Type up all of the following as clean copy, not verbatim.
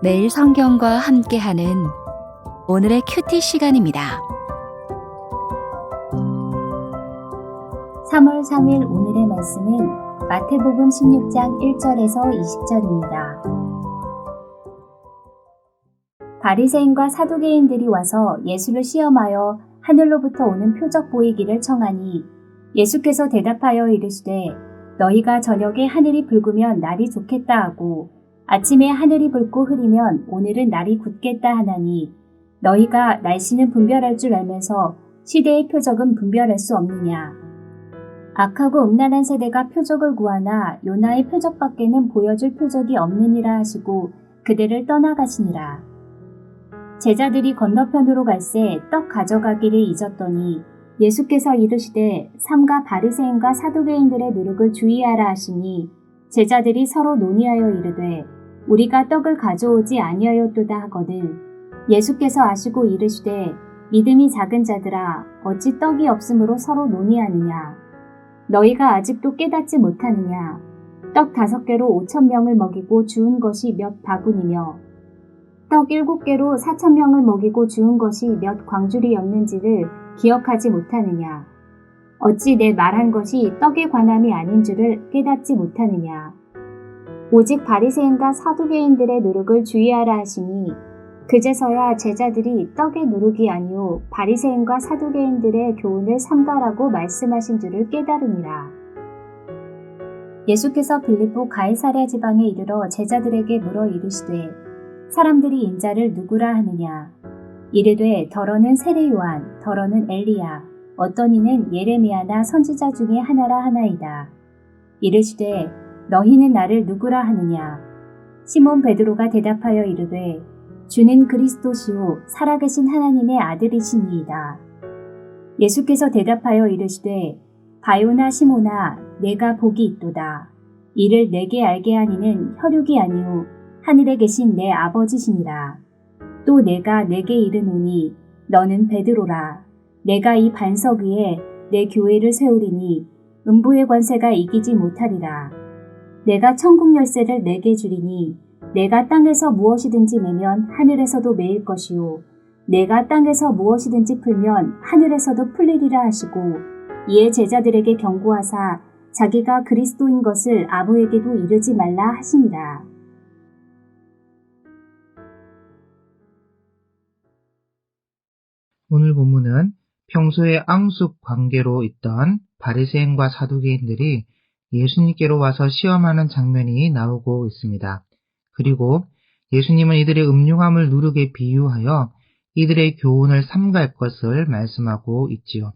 매일 성경과 함께하는 오늘의 큐티 시간입니다. 3월 3일 오늘의 말씀은 마태복음 16장 1절에서 20절입니다. 바리새인과 사두개인들이 와서 예수를 시험하여 하늘로부터 오는 표적 보이기를 청하니 예수께서 대답하여 이르시되 너희가 저녁에 하늘이 붉으면 날이 좋겠다 하고 아침에 하늘이 붉고 흐리면 오늘은 날이 굳겠다 하나니 너희가 날씨는 분별할 줄 알면서 시대의 표적은 분별할 수 없느냐. 악하고 음란한 세대가 표적을 구하나 요나의 표적밖에는 보여줄 표적이 없느니라 하시고 그들을 떠나가시니라. 제자들이 건너편으로 갈새 떡 가져가기를 잊었더니 예수께서 이르시되 삼가 바리새인과 사두개인들의 누룩을 주의하라 하시니 제자들이 서로 논의하여 이르되 우리가 떡을 가져오지 아니하였도다 하거든. 예수께서 아시고 이르시되 믿음이 작은 자들아 어찌 떡이 없으므로 서로 논의하느냐. 너희가 아직도 깨닫지 못하느냐. 떡 5개로 5,000명을 먹이고 주운 것이 몇 바구니며 떡 7개로 4,000명을 먹이고 주운 것이 몇 광주리였는지를 기억하지 못하느냐. 어찌 내 말한 것이 떡의 관함이 아닌 줄을 깨닫지 못하느냐. 오직 바리새인과 사두개인들의 누룩을 주의하라 하시니 그제서야 제자들이 떡의 누룩이 아니오 바리새인과 사두개인들의 교훈을 삼가라고 말씀하신 줄을 깨달으니라. 예수께서 빌립보 가이사랴 지방에 이르러 제자들에게 물어 이르시되 사람들이 인자를 누구라 하느냐. 이르되 더러는 세례 요한, 더러는 엘리야, 어떤 이는 예레미야나 선지자 중에 하나라 하나이다. 이르시되 너희는 나를 누구라 하느냐. 시몬 베드로가 대답하여 이르되 주는 그리스도시요 살아계신 하나님의 아들이시니이다. 예수께서 대답하여 이르시되 바요나 시몬아 내가 복이 있도다. 이를 내게 알게 하니는 혈육이 아니요 하늘에 계신 내 아버지시니라. 또 내가 내게 이르노니 너는 베드로라. 내가 이 반석 위에 내 교회를 세우리니 음부의 권세가 이기지 못하리라. 내가 천국 열쇠를 내게 주리니 내가 땅에서 무엇이든지 매면 하늘에서도 매일 것이요 내가 땅에서 무엇이든지 풀면 하늘에서도 풀리리라 하시고 이에 제자들에게 경고하사 자기가 그리스도인 것을 아무에게도 이르지 말라 하시니라. 오늘 본문은 평소에 앙숙 관계로 있던 바리새인과 사두개인들이 예수님께로 와서 시험하는 장면이 나오고 있습니다. 그리고 예수님은 이들의 음흉함을 누룩에 비유하여 이들의 교훈을 삼갈 것을 말씀하고 있지요.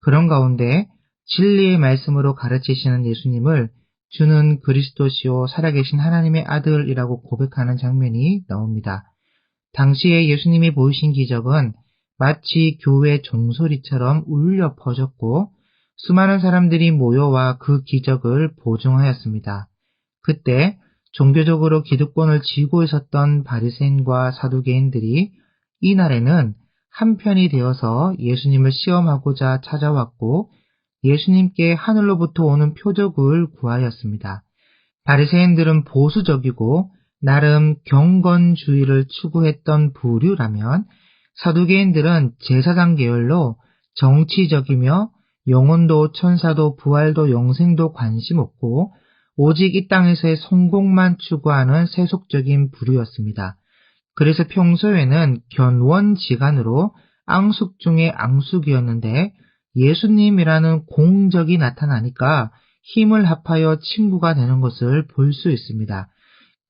그런 가운데 진리의 말씀으로 가르치시는 예수님을 주는 그리스도시요 살아계신 하나님의 아들이라고 고백하는 장면이 나옵니다. 당시에 예수님이 보이신 기적은 마치 교회 종소리처럼 울려 퍼졌고 수많은 사람들이 모여와 그 기적을 보증하였습니다. 그때 종교적으로 기득권을 쥐고 있었던 바리새인과 사두개인들이 이날에는 한편이 되어서 예수님을 시험하고자 찾아왔고 예수님께 하늘로부터 오는 표적을 구하였습니다. 바리새인들은 보수적이고 나름 경건주의를 추구했던 부류라면 사두개인들은 제사장 계열로 정치적이며 영혼도 천사도 부활도 영생도 관심 없고 오직 이 땅에서의 성공만 추구하는 세속적인 부류였습니다. 그래서 평소에는 견원지간으로 앙숙 중에 앙숙이었는데 예수님이라는 공적이 나타나니까 힘을 합하여 친구가 되는 것을 볼 수 있습니다.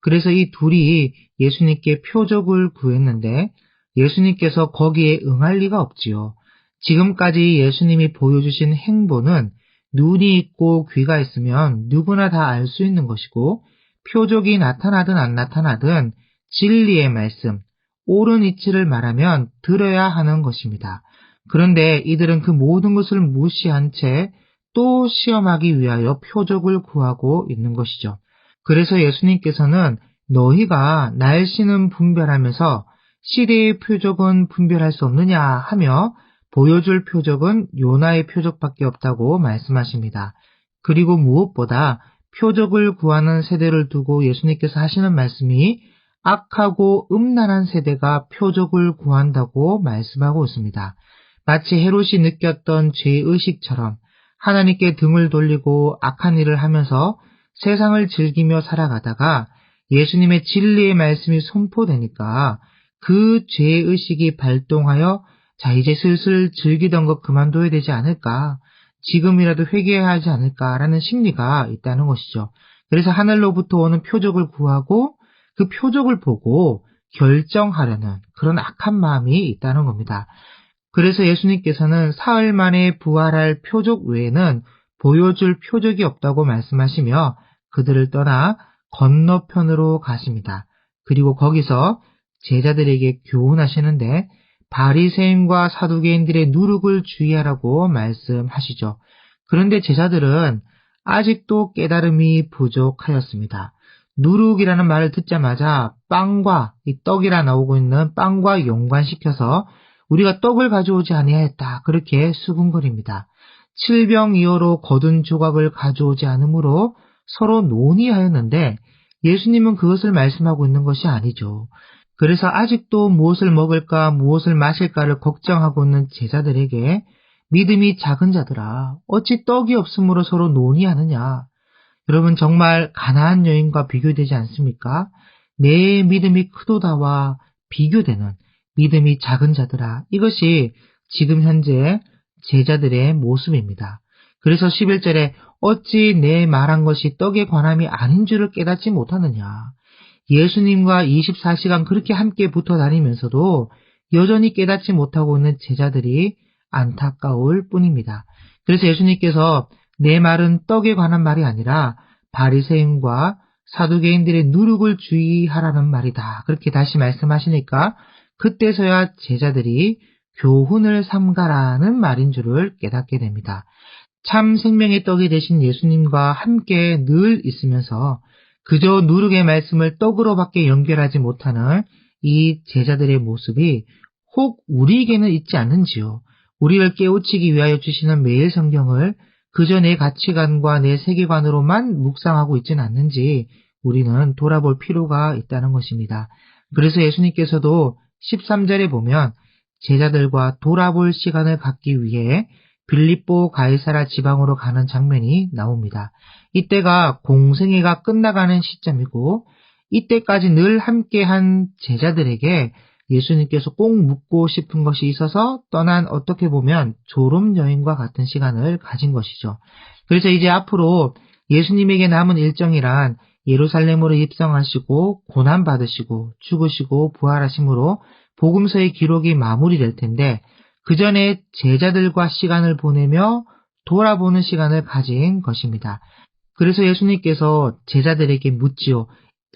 그래서 이 둘이 예수님께 표적을 구했는데 예수님께서 거기에 응할 리가 없지요. 지금까지 예수님이 보여주신 행보는 눈이 있고 귀가 있으면 누구나 다 알 수 있는 것이고 표적이 나타나든 안 나타나든 진리의 말씀, 옳은 이치를 말하면 들어야 하는 것입니다. 그런데 이들은 그 모든 것을 무시한 채 또 시험하기 위하여 표적을 구하고 있는 것이죠. 그래서 예수님께서는 너희가 날씨는 분별하면서 시대의 표적은 분별할 수 없느냐 하며 보여줄 표적은 요나의 표적밖에 없다고 말씀하십니다. 그리고 무엇보다 표적을 구하는 세대를 두고 예수님께서 하시는 말씀이 악하고 음란한 세대가 표적을 구한다고 말씀하고 있습니다. 마치 헤롯이 느꼈던 죄의식처럼 하나님께 등을 돌리고 악한 일을 하면서 세상을 즐기며 살아가다가 예수님의 진리의 말씀이 선포되니까 그 죄의식이 발동하여 자, 이제 슬슬 즐기던 것 그만둬야 되지 않을까? 지금이라도 회개해야 하지 않을까라는 심리가 있다는 것이죠. 그래서 하늘로부터 오는 표적을 구하고 그 표적을 보고 결정하려는 그런 악한 마음이 있다는 겁니다. 그래서 예수님께서는 사흘 만에 부활할 표적 외에는 보여줄 표적이 없다고 말씀하시며 그들을 떠나 건너편으로 가십니다. 그리고 거기서 제자들에게 교훈하시는데 바리새인과 사두개인들의 누룩을 주의하라고 말씀하시죠. 그런데 제자들은 아직도 깨달음이 부족하였습니다. 누룩이라는 말을 듣자마자 빵과 이 떡이라 나오고 있는 빵과 연관시켜서 우리가 떡을 가져오지 아니하였다. 그렇게 수군거립니다. 칠병이어로 거둔 조각을 가져오지 않으므로 서로 논의하였는데 예수님은 그것을 말씀하고 있는 것이 아니죠. 그래서 아직도 무엇을 먹을까 무엇을 마실까를 걱정하고 있는 제자들에게 믿음이 작은 자들아 어찌 떡이 없으므로 서로 논의하느냐. 여러분 정말 가나안 여인과 비교되지 않습니까? 내 믿음이 크도다와 비교되는 믿음이 작은 자들아. 이것이 지금 현재 제자들의 모습입니다. 그래서 11절에 어찌 내 말한 것이 떡에 관함이 아닌 줄을 깨닫지 못하느냐. 예수님과 24시간 그렇게 함께 붙어 다니면서도 여전히 깨닫지 못하고 있는 제자들이 안타까울 뿐입니다. 그래서 예수님께서 내 말은 떡에 관한 말이 아니라 바리새인과 사두개인들의 누룩을 주의하라는 말이다. 그렇게 다시 말씀하시니까 그때서야 제자들이 교훈을 삼가라는 말인 줄을 깨닫게 됩니다. 참 생명의 떡이 되신 예수님과 함께 늘 있으면서 그저 누룩의 말씀을 떡으로밖에 연결하지 못하는 이 제자들의 모습이 혹 우리에게는 있지 않는지요. 우리를 깨우치기 위하여 주시는 매일 성경을 그저 내 가치관과 내 세계관으로만 묵상하고 있지는 않는지 우리는 돌아볼 필요가 있다는 것입니다. 그래서 예수님께서도 13절에 보면 제자들과 돌아볼 시간을 갖기 위해 빌립보 가이사라 지방으로 가는 장면이 나옵니다. 이때가 공생애가 끝나가는 시점이고 이때까지 늘 함께한 제자들에게 예수님께서 꼭 묻고 싶은 것이 있어서 떠난 어떻게 보면 졸업 여행과 같은 시간을 가진 것이죠. 그래서 이제 앞으로 예수님에게 남은 일정이란 예루살렘으로 입성하시고 고난받으시고 죽으시고 부활하심으로 복음서의 기록이 마무리될 텐데 그 전에 제자들과 시간을 보내며 돌아보는 시간을 가진 것입니다. 그래서 예수님께서 제자들에게 묻지요.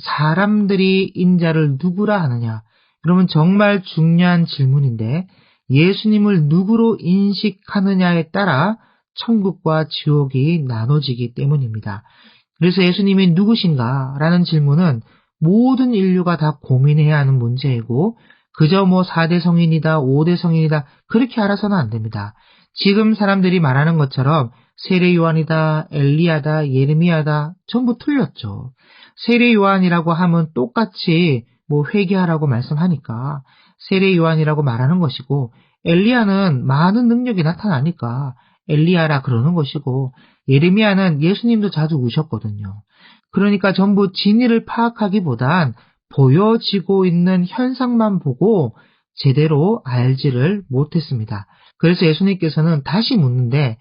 사람들이 인자를 누구라 하느냐? 그러면 정말 중요한 질문인데 예수님을 누구로 인식하느냐에 따라 천국과 지옥이 나눠지기 때문입니다. 그래서 예수님이 누구신가? 라는 질문은 모든 인류가 다 고민해야 하는 문제이고 그저 4대 성인이다, 5대 성인이다 그렇게 알아서는 안 됩니다. 지금 사람들이 말하는 것처럼 세례 요한이다, 엘리야다, 예레미야다 전부 틀렸죠. 세례 요한이라고 하면 똑같이 회개하라고 말씀하니까 세례 요한이라고 말하는 것이고 엘리야는 많은 능력이 나타나니까 엘리야라 그러는 것이고 예레미야는 예수님도 자주 우셨거든요. 그러니까 전부 진리를 파악하기보단 보여지고 있는 현상만 보고 제대로 알지를 못했습니다. 그래서 예수님께서는 다시 묻는데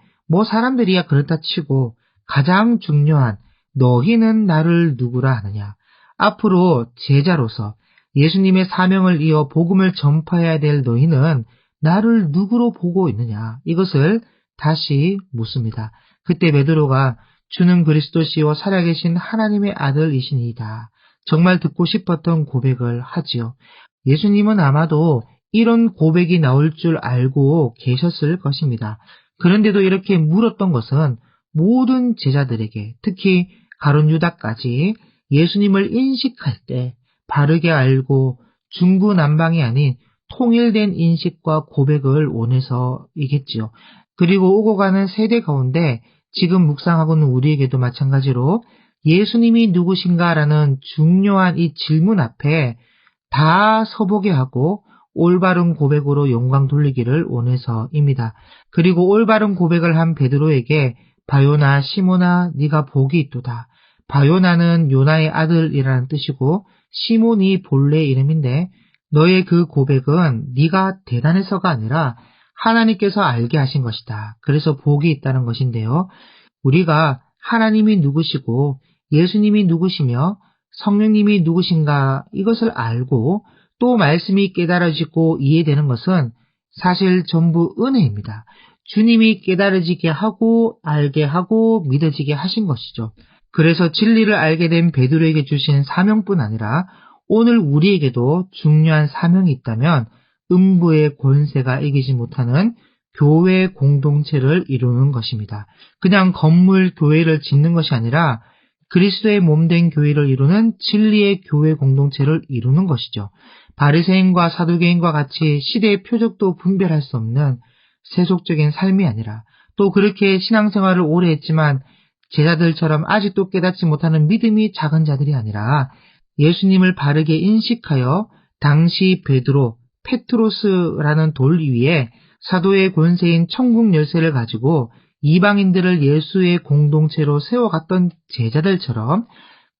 사람들이야 그렇다 치고 가장 중요한 너희는 나를 누구라 하느냐. 앞으로 제자로서 예수님의 사명을 이어 복음을 전파해야 될 너희는 나를 누구로 보고 있느냐. 이것을 다시 묻습니다. 그때 베드로가 주는 그리스도시요 살아계신 하나님의 아들이시니이다. 정말 듣고 싶었던 고백을 하지요. 예수님은 아마도 이런 고백이 나올 줄 알고 계셨을 것입니다. 그런데도 이렇게 물었던 것은 모든 제자들에게 특히 가룟 유다까지 예수님을 인식할 때 바르게 알고 중구난방이 아닌 통일된 인식과 고백을 원해서이겠지요. 그리고 오고 가는 세대 가운데 지금 묵상하고 있는 우리에게도 마찬가지로 예수님이 누구신가라는 중요한 이 질문 앞에 다 서보게 하고 올바른 고백으로 영광 돌리기를 원해서입니다. 그리고 올바른 고백을 한 베드로에게 바요나 시몬아 네가 복이 있도다. 바요나는 요나의 아들이라는 뜻이고 시몬이 본래 이름인데 너의 그 고백은 네가 대단해서가 아니라 하나님께서 알게 하신 것이다. 그래서 복이 있다는 것인데요. 우리가 하나님이 누구시고 예수님이 누구시며 성령님이 누구신가 이것을 알고 또 말씀이 깨달아지고 이해되는 것은 사실 전부 은혜입니다. 주님이 깨달아지게 하고 알게 하고 믿어지게 하신 것이죠. 그래서 진리를 알게 된 베드로에게 주신 사명뿐 아니라 오늘 우리에게도 중요한 사명이 있다면 음부의 권세가 이기지 못하는 교회 공동체를 이루는 것입니다. 그냥 건물 교회를 짓는 것이 아니라 그리스도의 몸된 교회를 이루는 진리의 교회 공동체를 이루는 것이죠. 바리새인과 사두개인과 같이 시대의 표적도 분별할 수 없는 세속적인 삶이 아니라 또 그렇게 신앙생활을 오래 했지만 제자들처럼 아직도 깨닫지 못하는 믿음이 작은 자들이 아니라 예수님을 바르게 인식하여 당시 베드로, 페트로스라는 돌 위에 사도의 권세인 천국 열쇠를 가지고 이방인들을 예수의 공동체로 세워갔던 제자들처럼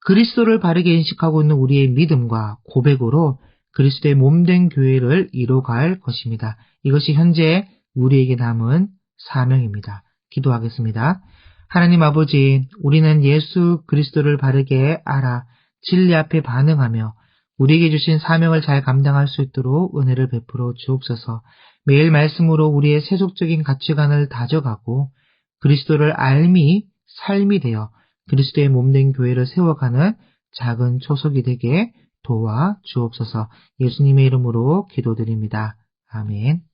그리스도를 바르게 인식하고 있는 우리의 믿음과 고백으로 그리스도의 몸된 교회를 이뤄갈 것입니다. 이것이 현재 우리에게 남은 사명입니다. 기도하겠습니다. 하나님 아버지, 우리는 예수 그리스도를 바르게 알아 진리 앞에 반응하며 우리에게 주신 사명을 잘 감당할 수 있도록 은혜를 베풀어 주옵소서. 매일 말씀으로 우리의 세속적인 가치관을 다져가고 그리스도를 알미 삶이 되어 그리스도의 몸된 교회를 세워가는 작은 초석이 되게 도와 주옵소서. 예수님의 이름으로 기도드립니다. 아멘.